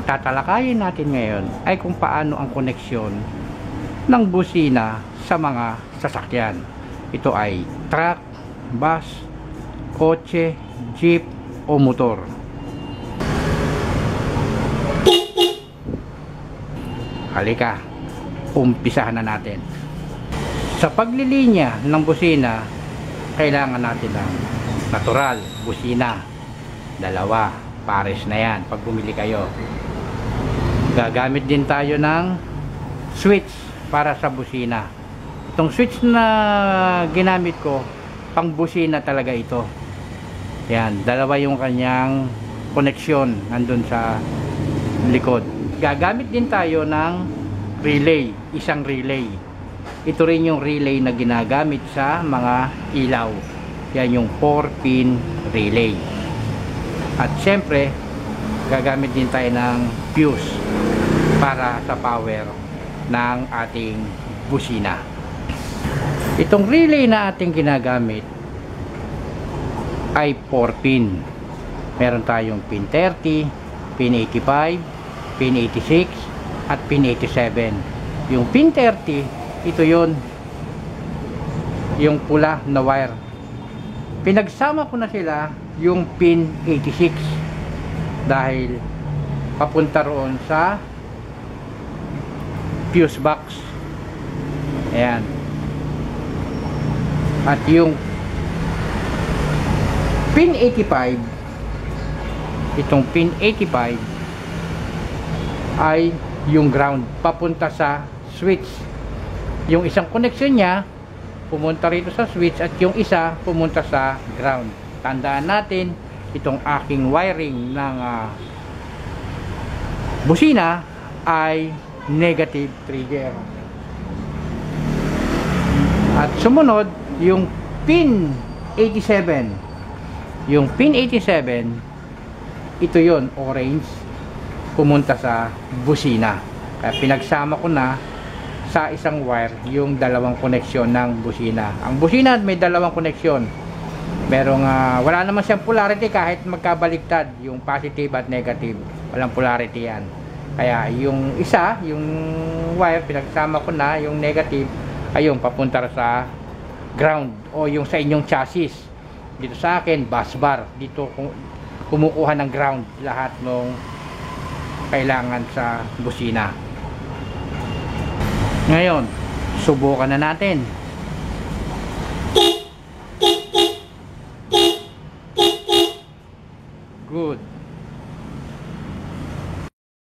tatalakayin natin ngayon ay kung paano ang koneksyon ng busina sa mga sasakyan. Ito ay truck, bus, kotse, jeep o motor. Halika, umpisahan na natin. Sa paglilinya ng busina, kailangan natin ng natural busina. Dalawa, pares na yan pag bumili kayo. Gagamit din tayo ng switch para sa busina. Itong switch na ginamit ko, pang busina talaga ito. Yan, dalawa yung kanyang koneksyon nandun sa likod. Gagamit din tayo ng relay, isang relay. Ito rin yung relay na ginagamit sa mga ilaw. Yan yung 4-pin relay. At syempre, gagamit din tayo ng fuse para sa power ng ating busina. Itong relay na ating ginagamit ay 4-pin. Meron tayong pin 30, pin 85, pin 86 at pin 87. Yung pin 30, ito yun, yung pula na wire. Pinagsama ko na sila yung pin 86 dahil papunta roon sa fuse box. Ayan. At yung pin 85, itong pin 85 ay yung ground papunta sa switch. Yung isang connection niya pumunta rito sa switch at yung isa pumunta sa ground. Tandaan natin, itong aking wiring ng busina ay negative trigger. At sumunod yung pin 87. Yung pin 87, ito yon, orange, pumunta sa busina. Kaya pinagsama ko na sa isang wire yung dalawang koneksyon ng busina. Ang busina may dalawang koneksyon. Merong wala naman siyang polarity kahit magkabaliktad, yung positive at negative. Walang polarity yan. Kaya yung isa, yung wire, pinagsama ko na yung negative, ayun, papunta sa ground o yung sa inyong chassis. Dito sa akin, bus bar. Dito kumukuha ng ground lahat ng kailangan sa busina. Ngayon, subukan na natin.